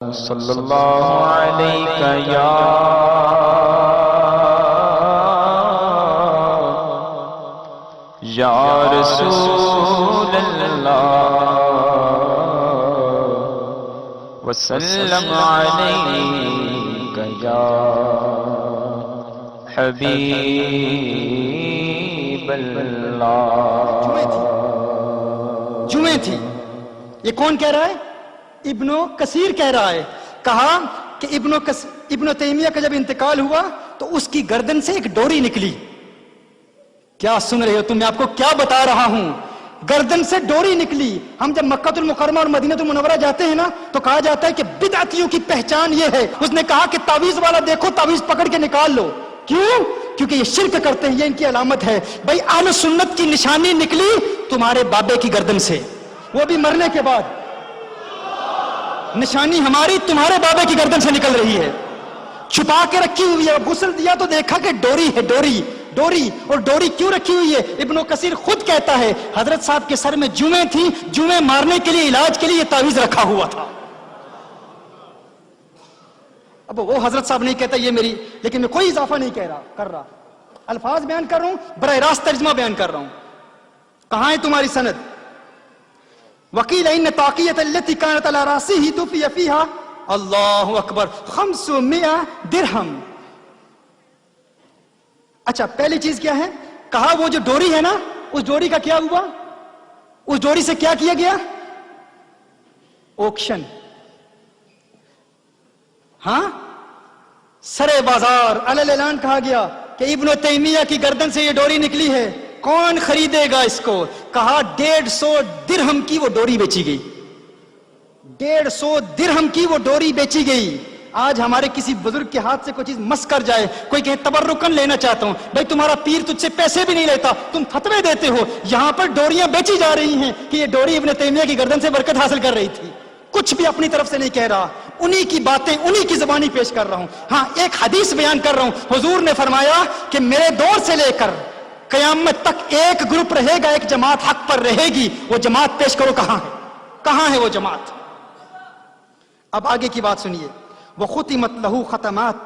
صلی اللہ علیہ یا رسول اللہ وسلم علیہ یا حبیب اللہ۔ جمعہ تھی، یہ کون کہہ رہا ہے؟ ابن کثیر کہہ رہا ہے۔ کہا کہ ابن تیمیہ کا جب انتقال ہوا تو اس کی گردن سے ایک ڈوری نکلی۔ کیا سن رہے ہو تم؟ میں آپ کو کیا بتا رہا ہوں، گردن سے ڈوری نکلی۔ ہم جب مکہ المکرمہ اور مدینہ المنورہ جاتے ہیں نا تو کہا جاتا ہے کہ بدعتیوں کی پہچان یہ ہے۔ اس نے کہا کہ تعویذ والا دیکھو، تعویذ پکڑ کے نکال لو۔ کیوں؟ کیونکہ یہ شرک کرتے ہیں، یہ ان کی علامت ہے۔ بھائی اہل سنت کی نشانی نکلی تمہارے بابے کی گردن سے، وہ بھی مرنے کے بعد۔ نشانی ہماری تمہارے بابے کی گردن سے نکل رہی ہے، چھپا کے رکھی ہوئی ہے۔ غسل دیا تو دیکھا کہ ڈوری ہے، ڈوری ڈوری۔ اور ڈوری کیوں رکھی ہوئی ہے؟ ابن کثیر خود کہتا ہے حضرت صاحب کے سر میں جوئیں تھی، جوئیں مارنے کے لیے، علاج کے لیے یہ تعویذ رکھا ہوا تھا۔ اب وہ حضرت صاحب نہیں کہتا یہ میری، لیکن میں کوئی اضافہ نہیں کر رہا، الفاظ بیان کر رہا ہوں، براہ راست ترجمہ بیان کر رہا ہوں۔ کہاں ہے تمہاری سند؟ وقیل ان طاقیت التي كانت على راسه توفي فيها اللہ اکبر 500 درہم۔ اچھا پہلی چیز کیا ہے؟ کہا وہ جو ڈوری ہے نا، اس ڈوری کا کیا ہوا؟ اس ڈوری سے کیا کیا گیا؟ آکشن۔ ہاں، سرے بازار علل اعلان کہا گیا کہ ابن تیمیہ کی گردن سے یہ ڈوری نکلی ہے، کون خریدے گا اس کو؟ کہا 150 درہم کی وہ ڈوری بیچی گئی، 150 درہم کی وہ ڈوری بیچی گئی۔ آج ہمارے کسی بزرگ کے ہاتھ سے کوئی چیز مس کر جائے، کوئی کہے تبرکن لینا چاہتا ہوں، بھائی تمہارا پیر تجھ سے پیسے بھی نہیں لیتا، تم فتوے دیتے ہو، یہاں پر ڈوریاں بیچی جا رہی ہیں کہ یہ ڈوری ابن تیمیہ کی گردن سے برکت حاصل کر رہی تھی۔ کچھ بھی اپنی طرف سے نہیں کہہ رہا، انہی کی باتیں، انہی کی زبانی پیش کر رہا ہوں۔ ہاں ایک حدیث بیان کر رہا ہوں، حضور نے فرمایا کہ میرے دور سے لے کر قیامت تک ایک گروپ رہے گا، ایک جماعت حق پر رہے گی۔ وہ جماعت پیش کرو، کہاں ہے؟ کہاں ہے وہ جماعت؟ اب آگے کی بات سنیے۔ وَخُتِمَتْ لَهُ خَتَمَاتٍ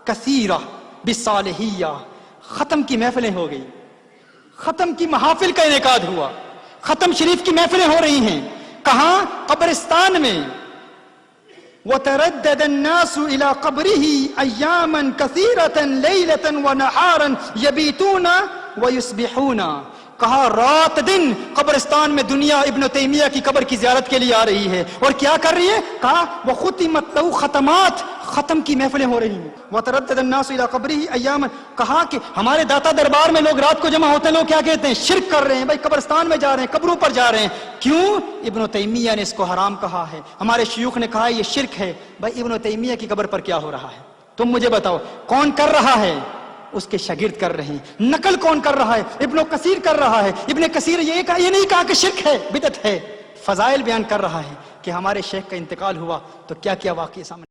كَثِيرَةٍ بِالصَّالِحِيَّةِ، ختم کی محفلیں ہو گئی، ختم کی محافل کا انعقاد ہوا، ختم شریف کی محفلیں ہو رہی ہیں۔ کہاں؟ قبرستان میں۔ وَتَرَدَّدَ النَّاسُ إِلَىٰ قَبْرِهِ أَيَّامًا كَثِيرَةً لَيْلَةً وَنَهَارًا يَبِيتُونَ وَيُصْبِحُونَ۔ کہا رات دن قبرستان میں دنیا ابن تیمیہ کی قبر کی زیارت کے لیے آ رہی ہے، اور کیا کر رہی ہے؟ کہا وَخُتِمَتْ لَهُ خَتَمَاتٍ، ختم کی محفلیں ہو رہی ہیں۔ وَتَرَدَّدَ النَّاسُ إِلَىٰ قَبْرِهِ أَيَّامًا، کہا کہ ہمارے داتا دربار میں لوگ رات کو جمع ہوتے ہیں، لوگ کیا کہتے ہیں؟ شرک کر رہے ہیں، بھائی قبرستان میں جا رہے ہیں، قبروں پر جا رہے ہیں۔ کیوں؟ ابن تیمیہ نے اس کو حرام کہا ہے، ہمارے شیوخ نے کہا یہ شرک ہے۔ بھائی ابن تیمیہ کی قبر پر کیا ہو رہا ہے؟ تم مجھے بتاؤ، کون کر رہا ہے؟ اس کے شاگرد کر رہے ہیں۔ نقل کون کر رہا ہے؟ ابن کثیر کر رہا ہے۔ ابن کثیر یہ نہیں کہا کہ شرک ہے، بدعت ہے، فضائل بیان کر رہا ہے کہ ہمارے شیخ کا انتقال ہوا تو کیا کیا واقعہ سامنے